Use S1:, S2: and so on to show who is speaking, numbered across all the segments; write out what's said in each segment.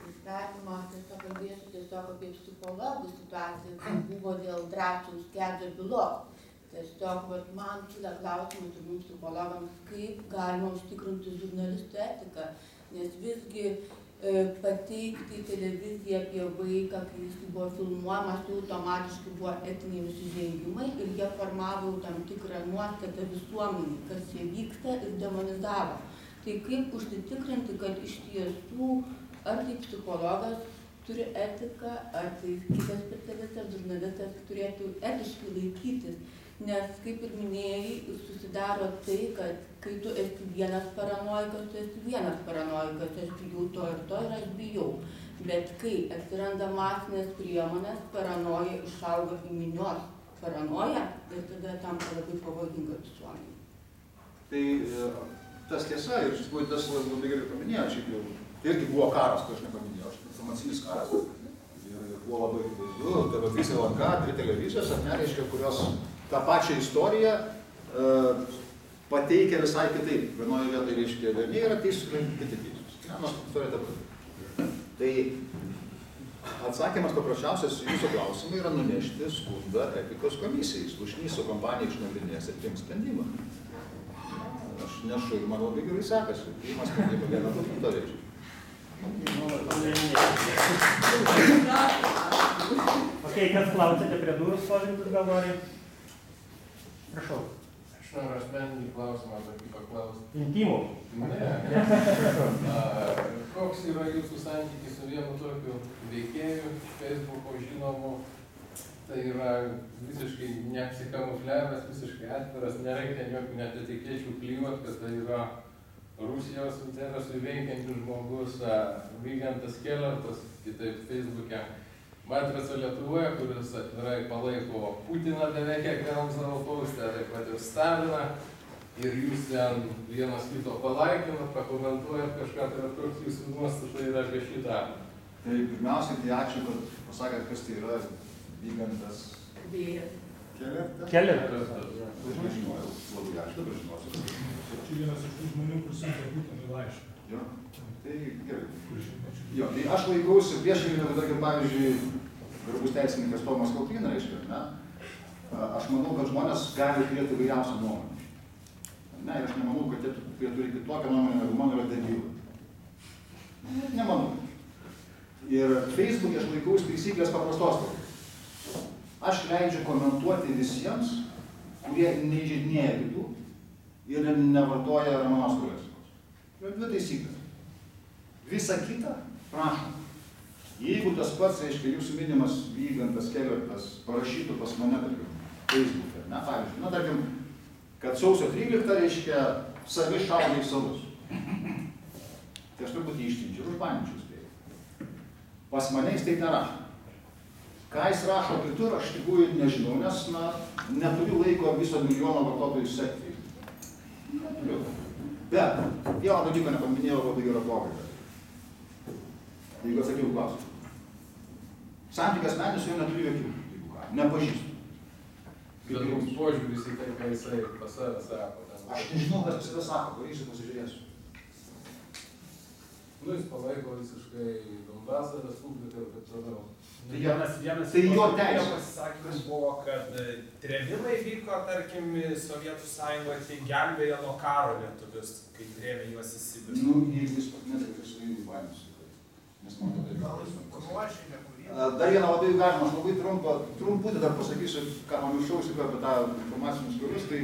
S1: pristatymą, tiesiog kalbėsiu tiesiog apie psichologų situaciją, kai buvo dėl Draciaus Kedžio bylos. Tiesiog man kyla klausimas ir mums psichologams, kaip galima užtikrinti žurnalistų etiką, nes visgi pateikti televiziją apie vaiką, kai jis buvo filmuojamas, tai automatiškai buvo etiniai nusižengimai ir jie formavo tam tikrą nuostatą visuomenį, kas jie vyksta ir demonizavo. Tai kaip užsitikrinti, kad iš tiesų ar tai psichologas turi etiką, ar tai kitas specialistas, žurnalistas turėtų etiškai laikytis. Nes, kaip ir minėjai, susidaro tai, kad kai tu esi vienas paranoikas, tu esi vienas paranoikas, aš bijau to ir aš bijau. Bet kai atsiranda masinės priemonės, paranoja išauga į minios paranoją ir tada tampa labai pavojinga visuomenė.
S2: Tai tas tiesa ir iš tikrųjų tas labai gerai paminėjo, šiaip jau. Tai irgi buvo karas, ko aš nepaminėjau, informacinis karas. Ir buvo labai įvairių, TV3, LNK, 3 televizijos, reiškia, kurios tą pačią istoriją pateikia visai kitaip. Vienoje vietoje, reiškia, vieni yra teisūs, kiti teisūs. Nors istorija ta pati. Tai atsakymas paprasčiausias jūsų klausimai yra nunešti skundą etikos komisijai. Slušnys su kompanija išnagrinės ir priims sprendimą. Aš nešu ir man labai gerai sekasi. Priimas sprendimą vieną dokumentą reiškia.
S3: Ok, kas klausėte prie durų stovintis gal nori? Prašau.
S4: Aš noriu asmeninį klausimą tokį paklausti.
S3: Intimų?
S4: Ne. Koks yra jūsų santykis su vienu tokiu veikėju, Facebooko žinomu? Tai yra visiškai neapsikamufliavęs, visiškai atviras, nereikia jokių net etikėčių klijuot, kad tai yra Rusijos interesų veikiantis žmogus, Vygantas Kelertas, kitaip Facebook'e. Matrica Lietuvoje, kuris atvirai palaiko Putiną beveik kiekvienam savo postę, taip pat ir Staliną. Ir jūs ten vienas kito palaikinat, pakomentuojat kažką, tai yra koks jūsų nuostata yra apie šitą.
S2: Tai pirmiausiai, tai ačiū, kad pasakėt, kas tai yra Vygantas Kelertas.
S3: Kelertas.
S2: Aš nežinojau, labai ačiū, dabar žinosiu.
S5: Čia vienas iš tų žmonių, kur siuntė Putinui laišką.
S2: Jo, tai gerai. Jo, tai aš laikausi priešingai, negu tarkim, pavyzdžiui, garbus teisininkas Tomas Kautrina, reiškia, ne? Aš manau, kad žmonės gali turėti įvairiausią nuomonę. Ne, ir aš nemanau, kad jie turi kitokią nuomonę, negu mano yra debilai. Nemanau. Ir Facebook'e aš laikausi taisyklės paprastos. Aš leidžiu komentuoti visiems, kurie neįžeidinėja kitų ir nevartoja Ramanausko leksikos. Yra 2 taisyklės. Visa kita, prašom. Jeigu tas pats, reiškia, jūsų minimas Vygantas Kelertas parašytų pas mane, tarkim, Facebook'e, ne, pavyzdžiui, na, tarkim, kad sausio 13, reiškia, savi šaudė į savus. Tai aš turbūt jį ištinčiau ir užbaninčiau spėjau. Pas mane jis taip nerašo. Ką jis rašo kitur, aš tikrųjų nežinau, nes, na, neturiu laiko viso milijono vartotojų sekti. Neturiu. Bet, vieną dalyką nepaminėjau, labai gerą pokalbį. Jeigu atsakiau klausimą. Santykis asmenis su juo neturiu jokių, jeigu ką, nepažįstu.
S4: Bet jums požiūris į tai, ką jisai pas save sako.
S2: Aš nežinau, kas pas save sako, varysiu pasižiūrėsiu.
S4: Nu, jis palaiko visiškai Donbaso Respubliką ir taip toliau.
S2: Tai
S5: Vienas
S2: jo teisė.
S5: pasisakymas buvo, kad trėmimai vyko, tarkim, Sovietų Sąjungoje, tai gelbėjo nuo karo lietuvius, kai trėmė juos į Sibirą.
S2: Nu, jeigu jis netikrai su jų baimės. Nes man tai dar vieną labai galima, aš labai trumputį dar pasakysiu, ką man užšausiu apie tą informacinius karus, tai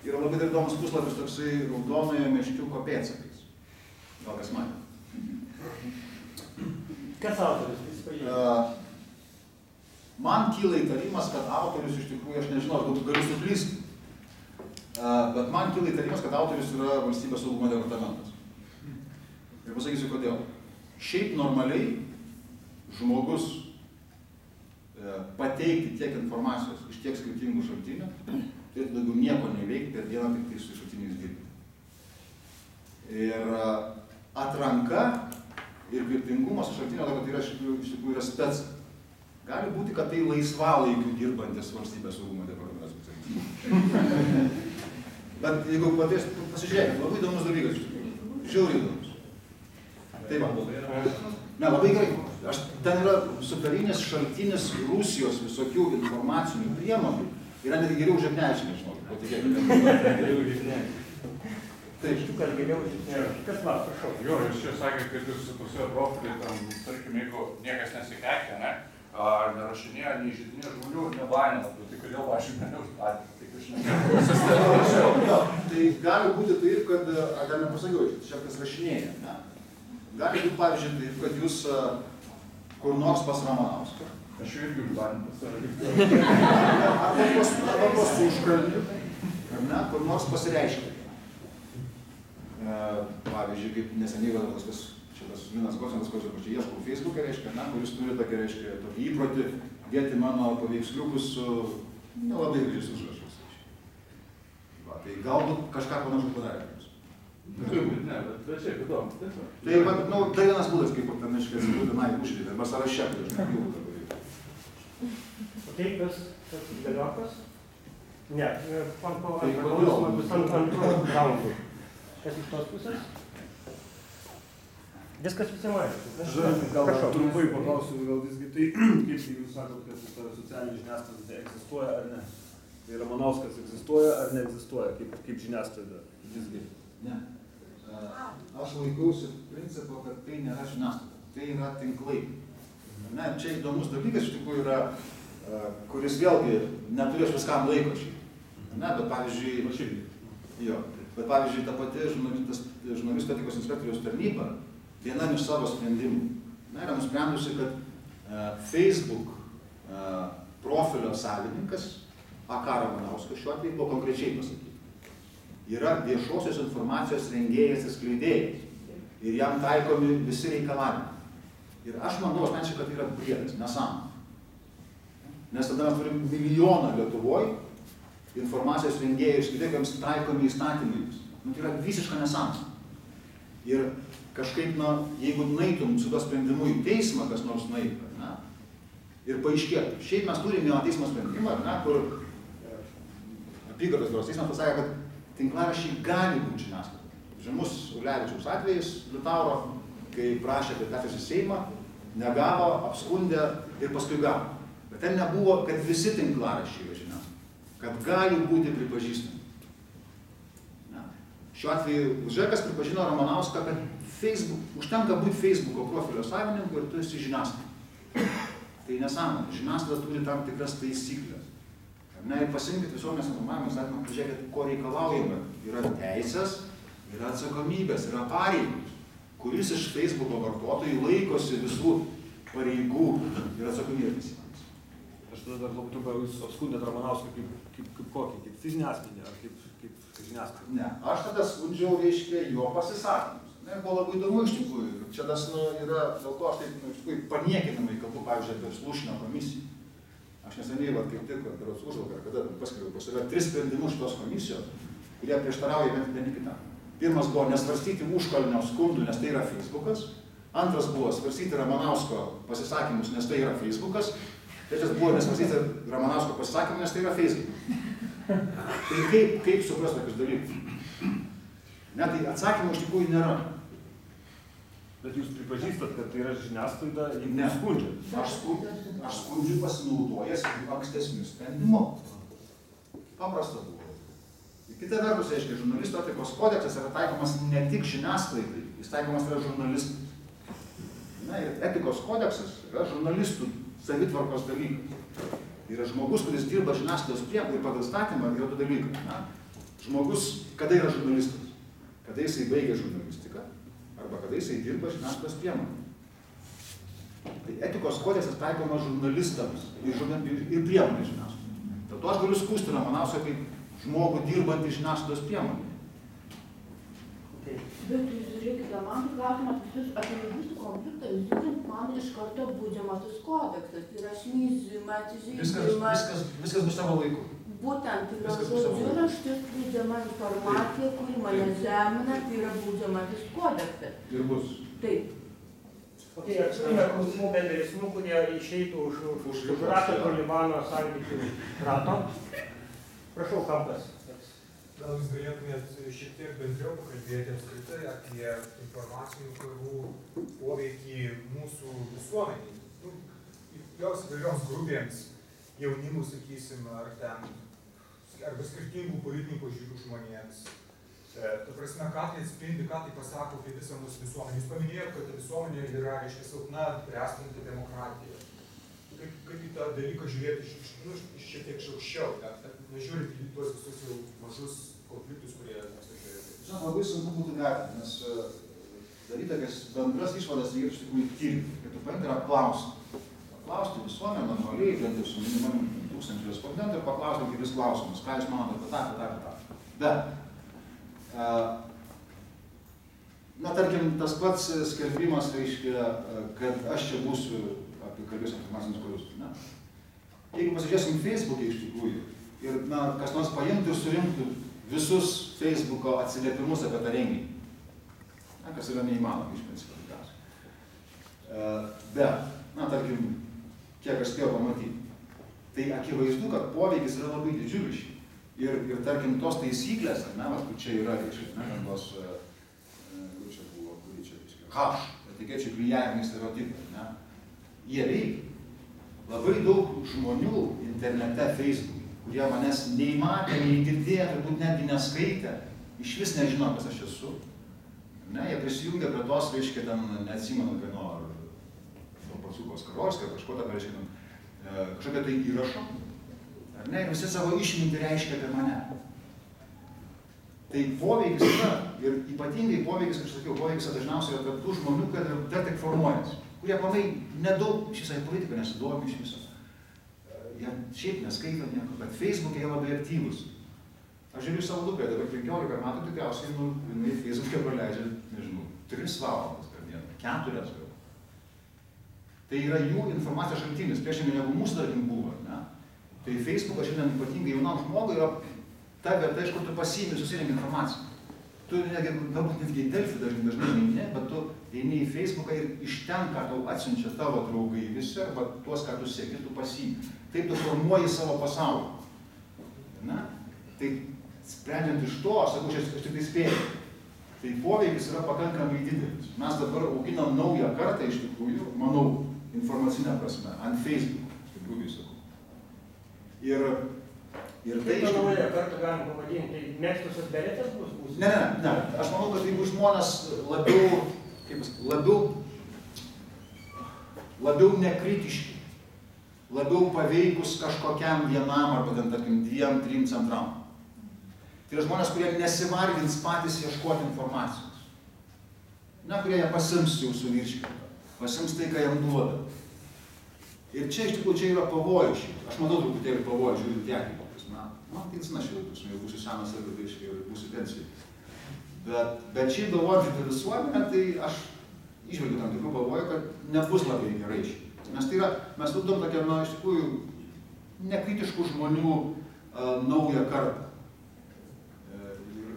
S2: yra labai dar įdomus puslapis toksai Raudonojo meškiuko pėdsakais. Gal kas matė?
S3: Kas autorius?
S2: Man kyla įtarimas, kad autorius iš tikrųjų, aš nežinau, galbūt galiu suklysti, bet man kyla įtarimas, kad autorius yra Valstybės saugumo departamentas. Ir pasakysiu, kodėl. Šiaip normaliai žmogus pateikti tiek informacijos iš tiek skirtingų šaltinių, tai daugiau nieko neveikti per dieną, tik tai su šaltiniais dirbti. Ir atranka ir kryptingumas šaltinio, kad tai yra iš tikrųjų yra spec. Gali būti, kad tai laisvalaikiu dirbantis Valstybės saugumo departamentas specialistas. Bet jeigu pasižiūrėkit, labai įdomus dalykas iš tikrųjų, žiauriai įdomus. Tai va. Ne, labai gerai. Ten yra superinis šaltinis Rusijos visokių informacinių priemonių. Yra net geriau Žepnevičienė, žinokit, patikėkite. Geriau Žepnevičienė. Taip,
S3: Štukas geriau Žepnevičienė. Kas va, prašau.
S6: Jo, jūs čia sakėt, kad jūs tose profilį, tam, tarkim, jeigu niekas nesikeikia, ne? Nerašinėja, neįžeidinėja žmonių, nebainina, tai kodėl aš jų neužstatė, tai kažkaip
S2: tai gali būti taip, kad, dar nepasakiau, čia kas rašinėja, ne? Gali būti, pavyzdžiui, taip, kad jūs kur nors pas Ramanauską.
S6: Aš jau irgi užbanintas.
S2: Arba pas užkalnį, ar ne, kur nors pasireiškia. Pavyzdžiui, kaip neseniai vadovas, šitas Linas Gosenas, kuris aš čia ieškau Facebook'e, reiškia, na, kuris turi tokį, reiškia, tokį įprotį dėti mano paveiksliukus su nelabai gražiais užrašais. Va, tai galbūt kažką panašu padarė.
S6: Ne, bet šiaip įdomu.
S2: Tai, nu, tai vienas būdas, kaip ten, reiškia, atsidūrė tenai uždėti, arba sąraše, tai aš nežinau, kad
S3: Taip, kas galiokas? Ne, klausimas antrų raundų. Kas iš tos pusės? Viskas visiems aišku.
S7: Gal trumpai paklausiu, gal visgi tai, kaip jūs sakot, kad socialinė žiniasklaida egzistuoja ar ne? Tai Ramanauskas egzistuoja ar neegzistuoja, kaip žiniasklaida visgi?
S2: Ne. Aš laikausi principo, kad tai nėra žiniasklaida, tai yra tinklai. Ne, čia įdomus dalykas iš tikrųjų yra, kuris vėlgi neturės viskam laiko šiaip. Ne, bet pavyzdžiui, ta pati žurnalistų etikos inspektoriaus tarnyba vienam iš savo sprendimų yra nusprendusi, kad Facebook profilio savininkas, AK Ramanauskas šiuo atveju buvo konkrečiai pasakyti, yra viešosios informacijos rengėjas ir skleidėjas ir jam taikomi visi reikalavimai. Ir aš manau asmeniškai, kad tai yra priedas, nesąmonė. Nes tada mes turim milijoną Lietuvoje informacijos rengėjų ir skleidėjams taikomi įstatymai. Nu, tai yra visiška nesąmonė. Ir kažkaip, na, jeigu nueitum su to sprendimu į teismą, kas nors nueitų, na, ir paaiškėtų. Šiaip mes turim vieną teismo sprendimą, na, kur apygardos byros teismas pasakė, kad tinklaraščiai gali būti žiniasklaida. Žymus Ulevičiaus atvejis Liutauro, kai prašė kandidatės į Seimą, negavo, apskundė ir paskui gavo. Bet ten nebuvo, kad visi tinklaraščiai yra žiniasklaida, kad gali būti pripažįstami. Šiuo atveju Žekas pripažino Ramanauską, kad užtenka būti Facebooko profilio savininku ir tu esi žiniasklaida. Tai nesąmonė. Žiniasklaida turi tam tikras taisyklės. Ir pasirinkit visuomenės informavimo įstatymą, pažiūrėkit, ko reikalaujame. Yra teisės, yra atsakomybės, yra pareigos, kuris iš Facebooko vartotojų laikosi visų pareigų ir atsakomybės.
S7: Aš tada dar labai trumpai, jūs apskundėt Ramanauską kaip kokį, kaip fizinį asmenį ar kaip žiniasklaidą?
S2: Ne, aš tada skundžiau, reiškia, jo pasisakymus. Buvo labai įdomu iš tikrųjų. Čia tas yra, dėl to aš taip, iš tikrųjų, paniekinamai kalbu, pavyzdžiui, apie Slušnio komisiją. Aš neseniai, kaip tik, berods užvakar, kada paskelbiau pas save 3 sprendimus šitos komisijos, kurie prieštarauja vieni kitam. Pirmas buvo nesvarstyti Užkalnio skundų, nes tai yra Facebookas. Antras buvo svarstyti Ramanausko pasisakymus, nes tai yra Facebookas. Trečias buvo nesvarstyti Ramanausko pasisakymų, nes tai yra Facebookas. Tai kaip supras tokius dalykus? Ne, tai atsakymų iš tikrųjų nėra.
S7: Bet jūs pripažįstat, kad tai yra žiniasklaida, jeigu
S2: Ne.
S7: skundžiat?
S2: Aš skundžiu pasinaudojęs ankstesnių sprendimų. Paprasta buvo. Kita vertus, reiškia, žurnalistų etikos kodeksas yra taikomas ne tik žiniasklaidai, jis taikomas yra žurnalistai. Na ir etikos kodeksas yra žurnalistų savitvarkos dalykas. Yra žmogus, kuris dirba žiniasklaidos priemonėje ir pagal įstatymą yra 2 dalykai. Na, žmogus, kada yra žurnalistas? Kada jisai baigia žurnalistiką, arba kada jisai dirba žiniasklaidos priemonėje. Tai etikos kodeksas taikomas žurnalistams ir priemonė žiniasklaidos. Dėl to aš galiu skųsti Ramanauską kaip žmogų dirbantį žiniasklaidos priemonėje.
S1: Bet žiūrėkite, man klausimas visus apie jūsų konfliktą, žiūrint, man iš karto baudžiamasis kodeksas, tai yra šmeižimas, įžeidimas.
S2: Viskas bus savo laiku.
S1: Būtent, tai yra žodžiu raštis baudžiama informacija, kuri mane žemina, tai yra baudžiamasis kodeksas.
S2: Ir bus.
S1: Taip.
S3: Ok, ar turime klausimų bendresnių, kurie išeitų už rato to Libano santykių rato? Prašau, kampas.
S8: Gal jūs galėtumėt šiek tiek bendriau pakalbėti apskritai apie informacinių karų poveikį mūsų visuomeniai, jos įvairioms grupėms, jaunimų, sakysim, ar ten, arba skirtingų politinių pažiūrų žmonėms. Ta prasme, ką tai atspindi, ką tai pasako apie visą mūsų visuomenę. Jūs paminėjote, kad ta visuomenė yra, reiškia, silpna, bręstanti demokratija. Kaip į tą dalyką žiūrėti šiek tiek aukščiau, nežiūrint į tuos visus jau mažus konfliktus, kurie apsižiūrėjo.
S2: Žinoma, labai sunku būtų vertinti, nes daryti tokias bendras išvadas reikia iš tikrųjų tyrimų. Reikėtų paimti ir apklausti. Apklausti visuomenę normaliai, bent jau su minimaliu 1000 respondentų ir paklausti kelis klausimus. Ką jūs manote apie tą. Bet, na, tarkim, tas pats skelbimas reiškia, kad aš čia būsiu kalbės informacinius karus. Jeigu pasižiūrėsim Facebook'e iš tikrųjų ir kas nors paimtų ir surinktų visus Facebook'o atsiliepimus apie tą renginį, kas yra neįmanoma iš principo tikriausiai. Bet, tarkim, kiek aš spėjau pamatyti, tai akivaizdu, kad poveikis yra labai didžiulis. Ir tarkim, tos taisyklės, kur čia yra, tos, kur čia buvo, etikečių klijavimai stereotipai, jie veikia. Labai daug žmonių internete, Facebook'e, kurie manęs nei matė, nei girdėjo, turbūt netgi neskaitė, iš vis nežino, kas aš esu. Jie prisijungia prie tos, reiškia, ten, neatsimenu, ar Paciukos Karolskio, kažko tą, reiškia, kažkokia tai įrašo. Ir visi savo išmintį reiškia apie mane. Tai poveikis yra, ir ypatingai poveikis, kaip aš sakiau, poveikis dažniausiai yra tarp tų žmonių, kad dar tik formuojasi, kurie planai nedaug šisai politiką nesidomi iš viso. Jie šiaip neskaito nieko, bet Facebook'e jie labai aktyvus. Aš žiūriu savo dukrą, dabar 15 metų tikriausiai, jinai Facebook'e praleidžia, nežinau, 3 valandas per dieną, 4 gal. Tai yra jų informacijos šaltinis, priešingai negu mūsų tarkim buvo, ne? Tai Facebook'as šiandien ypatingai jaunam žmogui yra ta vieta, iš kur tu pasiimi, susirenki informaciją. Tu galbūt netgi į Delfį dažnai neini, bet tu eini į Facebook'ą ir iš ten, ką tau atsiunčia tavo draugai visi, arba tuos, ką tu sieki, tu pasiimi. Taip tu formuoji savo pasaulį. Tai sprendžiant iš to, aš sakau, aš tik tai spėju. Tai poveikis yra pakankamai didelis. Mes dabar auginam naują kartą iš tikrųjų, manau, informacinę prasme, ant Facebook'o, aš taip grubiai sakau. Ir tai
S3: iš naują kartą galim pavadinti, tai mėgstusios beretės bus?
S2: Ne. Aš manau, kad jeigu žmonės labiau nekritiški, labiau paveikus kažkokiam vienam arba ten, tarkim, 2-3 centram. Tai yra žmonės, kurie nesivargins patys ieškoti informacijos. Kurie ją pasims jau su virškime, pasims tai, ką jam duoda. Ir čia iš tikrųjų yra pavojus. Aš matau truputėlį pavojus, žiūrint į ateitį. Man tai zina šiandien, jau būsiu senas ir būsiu pensijai. Bet šiaip galvojant apie visuomenę, tai aš išvelgiu tam tikrų pavojų, kad nebus labai gerai šiandien. Nes tai yra, mes tupdom tokią, iš tikrųjų, nekritiškų žmonių naują kartą.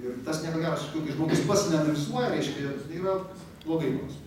S2: Ir tas nieko geras, kai žmogus pats neanalizuoja, reiškia, tai yra blogai mums.